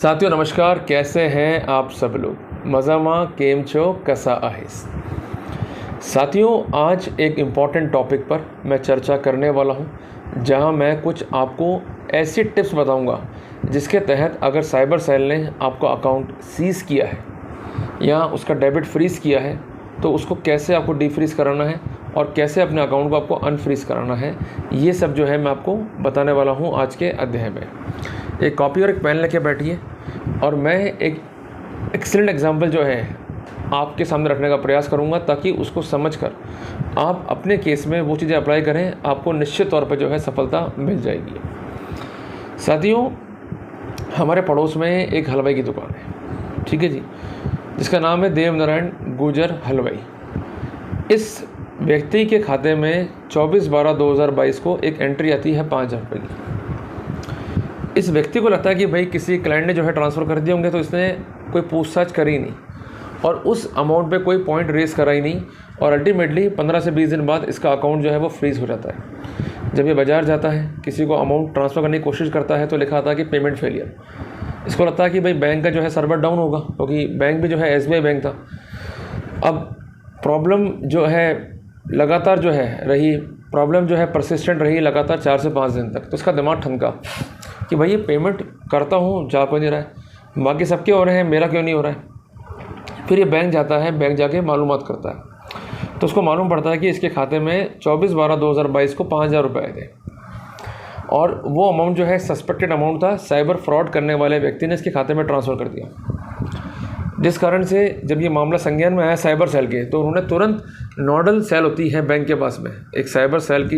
साथियों नमस्कार, कैसे हैं आप सब लोग। मज़ामा केम छो कसा आहिस। साथियों, आज एक इम्पॉर्टेंट टॉपिक पर मैं चर्चा करने वाला हूं, जहां मैं कुछ आपको ऐसी टिप्स बताऊंगा जिसके तहत अगर साइबर सेल ने आपका अकाउंट सीज़ किया है या उसका डेबिट फ्रीज़ किया है तो उसको कैसे आपको डीफ्रीज़ कराना है और कैसे अपने अकाउंट को आपको अनफ्रीज़ कराना है। ये सब जो है मैं आपको बताने वाला हूँ आज के अध्याय में। एक कॉपी और एक पेन लेके बैठिए और मैं एक एक्सीलेंट एग्जांपल जो है आपके सामने रखने का प्रयास करूंगा, ताकि उसको समझकर आप अपने केस में वो चीज़ें अप्लाई करें, आपको निश्चित तौर पर जो है सफलता मिल जाएगी। साथियों, हमारे पड़ोस में एक हलवाई की दुकान है, ठीक है जी, जिसका नाम है देवनारायण गुजर हलवाई। इस व्यक्ति के खाते में 24/12/2022 को एक एंट्री आती है 5,000 रुपये की। इस व्यक्ति को लगता है कि भाई किसी क्लाइंट ने जो है ट्रांसफ़र कर दिए होंगे, तो इसने कोई पूछताछ करी नहीं और उस अमाउंट पे कोई पॉइंट रेस करा ही नहीं, और अल्टीमेटली 15 से 20 दिन बाद इसका अकाउंट जो है वो फ्रीज़ हो जाता है। जब ये बाज़ार जाता है, किसी को अमाउंट ट्रांसफ़र करने की कोशिश करता है, तो लिखा आता है कि पेमेंट फेलियर। इसको लगता है कि भाई बैंक का जो है सर्वर डाउन होगा, क्योंकि बैंक भी जो है SBI बैंक था। अब प्रॉब्लम जो है लगातार जो है रही, प्रॉब्लम जो है परसिस्टेंट रही लगातार 4 से 5 दिन तक। तो उसका दिमाग ठनका कि भाई ये पेमेंट करता हूँ, जा क्यों नहीं रहा है, बाकी सबके हो रहे हैं, मेरा क्यों नहीं हो रहा है। फिर ये बैंक जाता है, बैंक जाके मालूमात करता है, तो उसको मालूम पड़ता है कि इसके खाते में 24/12/2022 को 5,000 रुपये आए थे, और वो अमाउंट जो है सस्पेक्टेड अमाउंट था। साइबर फ्रॉड करने वाले व्यक्ति ने इसके खाते में ट्रांसफ़र कर दिया, जिस कारण से जब ये मामला संज्ञान में आया साइबर सेल के, तो उन्होंने तुरंत नोडल सेल होती है बैंक के पास में, एक साइबर सेल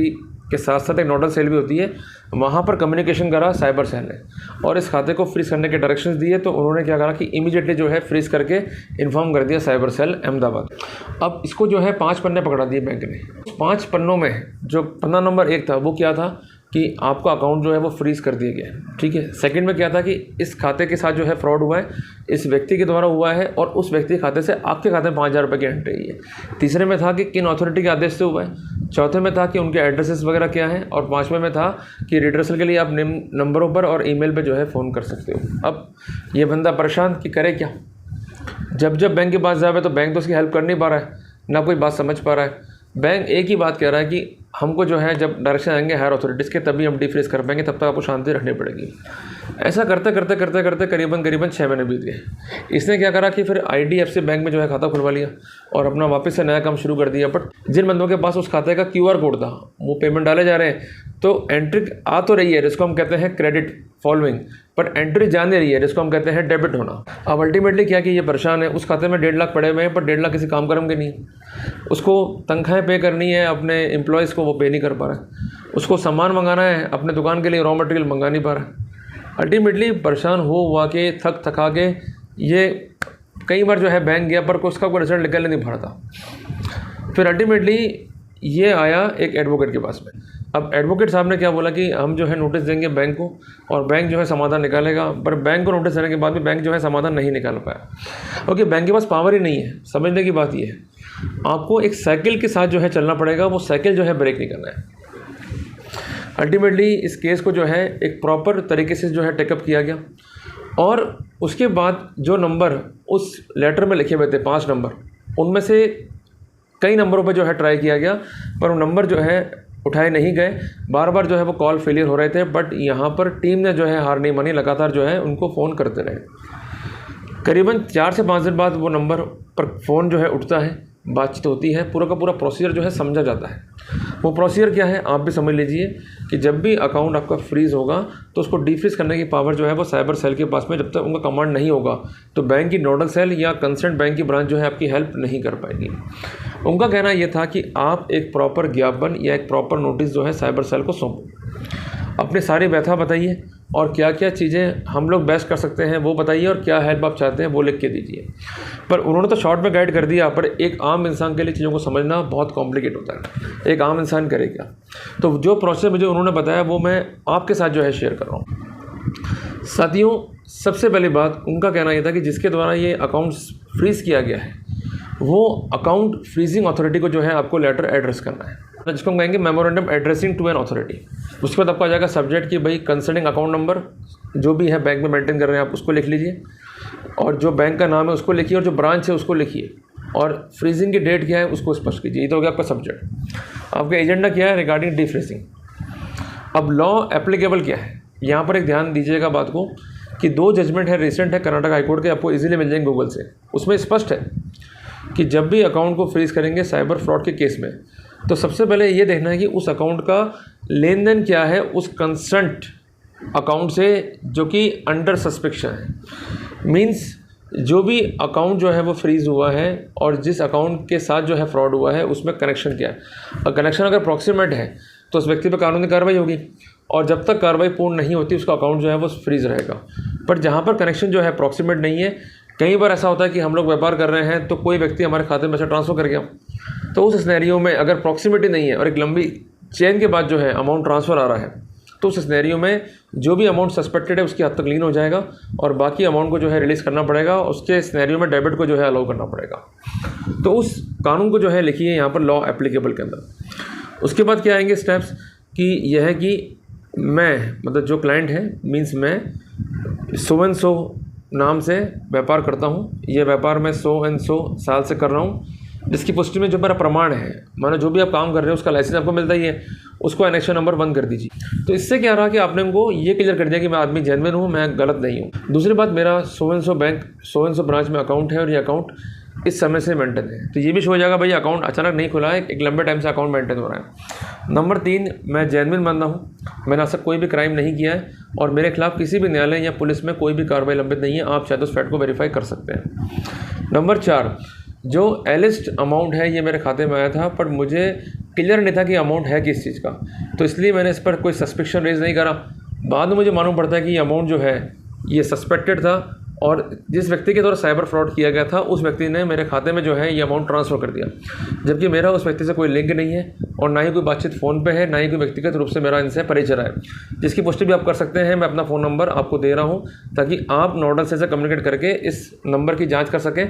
के साथ साथ एक नोडल सेल भी होती है, वहाँ पर कम्युनिकेशन करा साइबर सेल ने और इस खाते को फ्रीज़ करने के डायरेक्शंस दिए। तो उन्होंने क्या करा कि इमीडिएटली जो है फ्रीज़ करके इन्फॉर्म कर दिया साइबर सेल अहमदाबाद। अब इसको जो है 5 पन्ने पकड़ा दिए बैंक ने। 5 पन्नों में जो पन्ना नंबर 1 था वो क्या था कि आपका अकाउंट जो है वो फ्रीज़ कर दिया गया, ठीक है। सेकंड में क्या था कि इस खाते के साथ जो है फ्रॉड हुआ है, इस व्यक्ति के द्वारा हुआ है और उस व्यक्ति के खाते से आपके खाते में 5,000 रुपये की एंट्री है। तीसरे में था कि किन अथॉरिटी के आदेश से हुआ है। चौथे में था कि उनके एड्रेसेस वगैरह क्या हैं, और 5वें में था कि रिड्रेसल के लिए आप निम्न नंबरों पर और ईमेल पे जो है फ़ोन कर सकते हो। अब ये बंदा परेशान कि करे क्या। जब बैंक के पास जावे तो बैंक तो उसकी हेल्प कर नहीं पा रहा है, ना कोई बात समझ पा रहा है। बैंक एक ही बात कह रहा है कि हमको जो है जब डायरेक्शन आएंगे हायर अथॉरिटीज़ के तभी हम डिफ्रीज कर पाएंगे, तब तक आपको शांति रखनी पड़ेगी। ऐसा करते करते करते करते करीबन 6 महीने बीत गए। इसने क्या करा कि फिर IDFC बैंक में जो है खाता खुलवा लिया और अपना वापस से नया काम शुरू कर दिया। बट जिन बंदों के पास उस खाते का QR कोड था, वो पेमेंट डाले जा रहे हैं, तो एंट्री आ तो रही है जिसको हम कहते हैं क्रेडिट फॉलोइंग, पर एंट्री जा नहीं रही है जिसको हम कहते हैं डेबिट होना। अब अल्टीमेटली क्या कि ये परेशान है, उस खाते में 1.5 लाख पड़े हुए हैं, पर 1.5 लाख किसी काम कर्म के नहीं। उसको तनख्वाहें पे करनी है अपने एम्प्लॉयज़ को, वो पे नहीं कर पा रहा है। उसको सामान मंगाना है अपने दुकान के लिए, रॉ मटेरियल मंगा नहीं पा रहा है। अल्टीमेटली परेशान हुआ के थक थका के ये कई बार जो है बैंक गया, पर उसका कोई रिजल्ट निकल नहीं पा रहा था। फिर अल्टीमेटली ये आया एक एडवोकेट के पास में। अब एडवोकेट साहब ने क्या बोला कि हम जो है नोटिस देंगे बैंक को और बैंक जो है समाधान निकालेगा, पर बैंक को नोटिस देने के बाद भी बैंक जो है समाधान नहीं निकाल पाया, क्योंकि बैंक के पास पावर ही नहीं है। समझने की बात ये है, आपको एक साइकिल के साथ जो है चलना पड़ेगा, वो साइकिल जो है ब्रेक नहीं करना है। अल्टीमेटली इस केस को जो है एक प्रॉपर तरीके से जो है टेकअप किया गया, और उसके बाद जो नंबर उस लेटर में लिखे हुए थे 5 नंबर, उनमें से कई नंबरों पर जो है ट्राई किया गया, पर वो नंबर जो है उठाए नहीं गए। बार बार जो है वो कॉल फेलियर हो रहे थे। बट यहाँ पर टीम ने जो है हार नहीं मानी, लगातार जो है उनको फ़ोन करते रहे। करीबन 4 से 5 दिन बाद वो नंबर पर फ़ोन जो है उठता है, बातचीत होती है, पूरा का पूरा प्रोसीजर जो है समझा जाता है। वो प्रोसीजर क्या है आप भी समझ लीजिए कि जब भी अकाउंट आपका फ्रीज़ होगा तो उसको डीफ्रीज करने की पावर जो है वो साइबर सेल के पास में, जब तक उनका कमांड नहीं होगा तो बैंक की नोडल सेल या कंसर्न बैंक की ब्रांच जो है आपकी हेल्प नहीं कर पाएगी। उनका कहना ये था कि आप एक प्रॉपर ज्ञापन या एक प्रॉपर नोटिस जो है साइबर सेल को सौंपो, अपनी सारी व्यथा बताइए और क्या क्या चीज़ें हम लोग बेस्ट कर सकते हैं वो बताइए, और क्या हेल्प आप चाहते हैं वो लिख के दीजिए। पर उन्होंने तो शॉर्ट में गाइड कर दिया, पर एक आम इंसान के लिए चीज़ों को समझना बहुत कॉम्प्लिकेट होता है। एक आम इंसान करे क्या? तो जो प्रोसेस मुझे उन्होंने बताया वो मैं आपके साथ जो है शेयर कर रहा हूँ। साथियों, सबसे पहली बात उनका कहना यह था कि जिसके द्वारा ये अकाउंट फ्रीज़ किया गया है वो अकाउंट फ्रीजिंग अथॉरिटी को जो है आपको लेटर एड्रेस करना है, जिसको हम कहेंगे memorandum addressing to an authority. उसके बाद आपको आ जाएगा सब्जेक्ट कि भाई कंसर्निंग अकाउंट नंबर, जो भी है बैंक में मेंटेन कर रहे हैं आप उसको लिख लीजिए, और जो बैंक का नाम है उसको लिखिए, और जो ब्रांच है उसको लिखिए, और फ्रीजिंग की डेट क्या है उसको स्पष्ट कीजिए। ये तो हो गया आपका सब्जेक्ट। आपका एजेंडा क्या है रिगार्डिंग डीफ्रीजिंग। अब लॉ एप्लीकेबल क्या है, यहाँ पर एक ध्यान दीजिएगा बात को कि 2 जजमेंट है रिसेंट है कर्नाटक हाईकोर्ट के, आपको इजीली मिल जाएंगे गूगल से। उसमें स्पष्ट है कि जब भी अकाउंट को फ्रीज करेंगे साइबर फ्रॉड के केस में, तो सबसे पहले ये देखना है कि उस अकाउंट का लेन देन क्या है उस कंसर्न्ड अकाउंट से जो कि अंडर सस्पेक्शन है। मीन्स जो भी अकाउंट जो है वो फ्रीज़ हुआ है और जिस अकाउंट के साथ जो है फ्रॉड हुआ है उसमें कनेक्शन क्या है। और कनेक्शन अगर प्रॉक्सिमेट है तो उस व्यक्ति पर कानूनी कार्रवाई होगी, और जब तक कार्रवाई पूर्ण नहीं होती उसका अकाउंट जो है वो फ्रीज़ रहेगा। पर जहाँ पर कनेक्शन जो है प्रॉक्सिमेट नहीं है, कई बार ऐसा होता है कि हम लोग व्यापार कर रहे हैं तो कोई व्यक्ति हमारे खाते में पैसा ट्रांसफ़र कर गया, तो उस सिनेरियो में अगर प्रॉक्सिमिटी नहीं है और एक लंबी चेन के बाद जो है अमाउंट ट्रांसफ़र आ रहा है, तो उस सिनेरियो में जो भी अमाउंट सस्पेक्टेड है उसकी हद तक लीन हो जाएगा और बाकी अमाउंट को जो है रिलीज़ करना पड़ेगा, उसके सिनेरियो में डेबिट को जो है अलाउ करना पड़ेगा। तो उस कानून को जो है लिखिए यहाँ पर लॉ एप्लीकेबल के अंदर। उसके बाद क्या आएंगे स्टेप्स कि यह है कि मैं मतलब जो क्लाइंट है मीन्स मैं सो एंड सो नाम से व्यापार करता हूँ, ये व्यापार मैं 100 एंड 100 साल से कर रहा हूँ, जिसकी पुष्टि में जो मेरा प्रमाण है, मानो जो भी आप काम कर रहे हो उसका लाइसेंस आपको मिलता ही है, उसको एनेक्शन नंबर 1 कर दीजिए। तो इससे क्या रहा कि आपने उनको ये क्लियर कर दिया कि मैं आदमी जेन्युइन हूँ, मैं गलत नहीं हूँ। दूसरी बात, मेरा 100 एंड 100 बैंक 100 एंड 100 ब्रांच में अकाउंट है और ये अकाउंट इस समय से मेंटेन है, तो ये भी शो हो जाएगा भाई अकाउंट अचानक नहीं खुला है, एक लंबे टाइम से अकाउंट मेंटेन हो रहा है। नंबर 3, मैं जेन्युइन बंदा हूँ, मैंने आज तक कोई भी क्राइम नहीं किया है और मेरे खिलाफ किसी भी न्यायालय या पुलिस में कोई भी कार्रवाई लंबित नहीं है। आप चाहे तो उस फैक्ट को वेरीफाई कर सकते हैं। नंबर 4, जो एलिस्ट अमाउंट है ये मेरे खाते में आया था पर मुझे क्लियर नहीं था कि अमाउंट है किस चीज़ का, तो इसलिए मैंने इस पर कोई सस्पेक्शन रेज नहीं करा। बाद में मुझे मालूम पड़ता है कि ये अमाउंट जो है ये सस्पेक्टेड था और जिस व्यक्ति के द्वारा साइबर फ्रॉड किया गया था उस व्यक्ति ने मेरे खाते में जो है ये अमाउंट ट्रांसफ़र कर दिया, जबकि मेरा उस व्यक्ति से कोई लिंक नहीं है और ना ही कोई बातचीत फ़ोन पे है, ना ही कोई व्यक्तिगत रूप से मेरा इनसे परिचय है, जिसकी पुष्टि भी आप कर सकते हैं। मैं अपना फ़ोन नंबर आपको दे रहा हूँ ताकि आप नोडल से कम्युनिकेट करके इस नंबर की जाँच कर सकें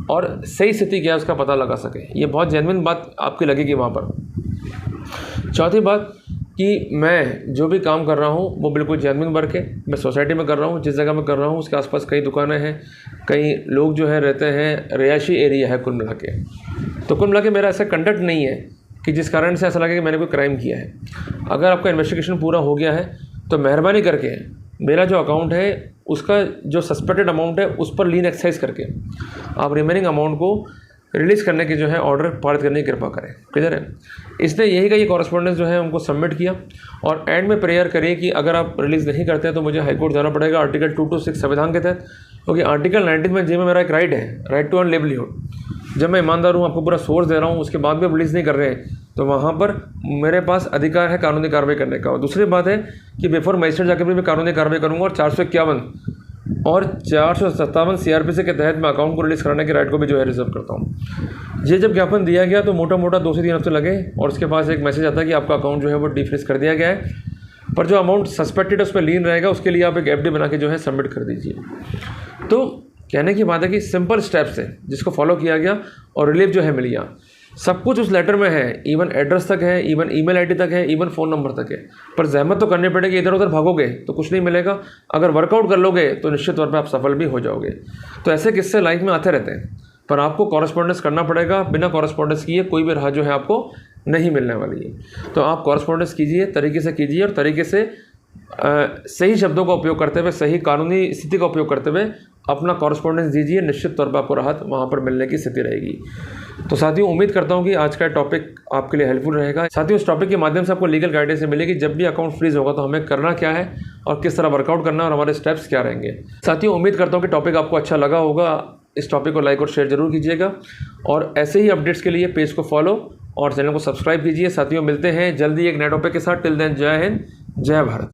और सही स्थिति क्या है उसका पता लगा सकें। ये बहुत जेन्युइन बात आपकी लगेगी वहाँ पर। चौथी बात कि मैं जो भी काम कर रहा हूँ वो बिल्कुल जेन्युइन वर्क है, मैं सोसाइटी में कर रहा हूँ, जिस जगह में कर रहा हूँ उसके आसपास कई दुकानें हैं, कई लोग जो है रहते हैं, रिहायशी एरिया है कुल मिला के। तो कुल मिला के मेरा ऐसा कंडक्ट नहीं है कि जिस कारण से ऐसा लगे कि मैंने कोई क्राइम किया है। अगर आपका इन्वेस्टिगेशन पूरा हो गया है तो मेहरबानी करके मेरा जो अकाउंट है उसका जो सस्पेक्टेड अमाउंट है उस पर लीन एक्सरसाइज करके आप रिमेनिंग अमाउंट को रिलीज़ करने की जो है ऑर्डर पारित करने की कृपा करें। क्लियर है? इसने यही का ये कॉरेस्पॉन्डेंस जो है उनको सबमिट किया और एंड में प्रेयर करिए कि अगर आप रिलीज़ नहीं करते हैं तो मुझे हाईकोर्ट जाना पड़ेगा आर्टिकल 226 संविधान के तहत, क्योंकि आर्टिकल 19 में जी में मेरा एक राइट है, राइट टू अर्न लिवलीहुड। जब मैं ईमानदार हूँ, आपको पूरा सोर्स दे रहा हूँ, उसके बाद भी आप रिलीज़ नहीं कर रहे हैं तो वहाँ पर मेरे पास अधिकार है कानूनी कार्रवाई करने का। और दूसरी बात है कि बिफोर मजिस्ट्रेट जाकर भी मैं कानूनी कार्रवाई करूँगा और 451 और 457 CRPC के तहत मैं अकाउंट को रिलीज़ कराने के राइट को भी जो है रिजर्व करता हूँ। ये जब ज्ञापन दिया गया तो मोटा मोटा 2 से 3 हफ्ते लगे और उसके पास एक मैसेज आता है कि आपका अकाउंट जो है वो डीफ्रीज कर दिया गया है, पर जो अमाउंट सस्पेक्टेड है उस पर लीन रहेगा, उसके लिए आप एक FD बना के जो है सबमिट कर दीजिए। तो कहने की बात है कि सिंपल स्टेप्स है जिसको फॉलो किया गया और रिलीफ जो है मिल गया। सब कुछ उस लेटर में है, इवन एड्रेस तक है, इवन ईमेल आईडी तक है, इवन फ़ोन नंबर तक है। पर जहमत तो करनी पड़ेगी, इधर उधर भागोगे तो कुछ नहीं मिलेगा। अगर वर्कआउट कर लोगे तो निश्चित तौर पे आप सफल भी हो जाओगे। तो ऐसे किस्से लाइफ में आते रहते हैं, पर आपको कॉरेस्पॉन्डेंस करना पड़ेगा। बिना कॉरेस्पॉन्डेंस किए कोई भी राह जो है आपको नहीं मिलने वाली है। तो आप कॉरेस्पॉन्डेंस कीजिए, तरीके से कीजिए और तरीके से सही शब्दों का उपयोग करते हुए, सही कानूनी स्थिति का उपयोग करते हुए अपना कॉरेस्पॉन्डेंस दीजिए। निश्चित तौर पर आपको राहत वहाँ पर मिलने की स्थिति रहेगी। तो साथियों, उम्मीद करता हूँ कि आज का टॉपिक आपके लिए हेल्पफुल रहेगा। साथियों, इस टॉपिक के माध्यम से आपको लीगल गाइडेंस मिलेगी जब भी अकाउंट फ्रीज होगा तो हमें करना क्या है और किस तरह वर्कआउट करना है और हमारे स्टेप्स क्या रहेंगे। साथियों, उम्मीद करता हूँ कि टॉपिक आपको अच्छा लगा होगा। इस टॉपिक को लाइक और शेयर जरूर कीजिएगा और ऐसे ही अपडेट्स के लिए पेज को फॉलो और चैनल को सब्सक्राइब कीजिए। साथियों, मिलते हैं जल्दी एक नए टॉपिक के साथ। टिल देन, जय हिंद, जय भारत।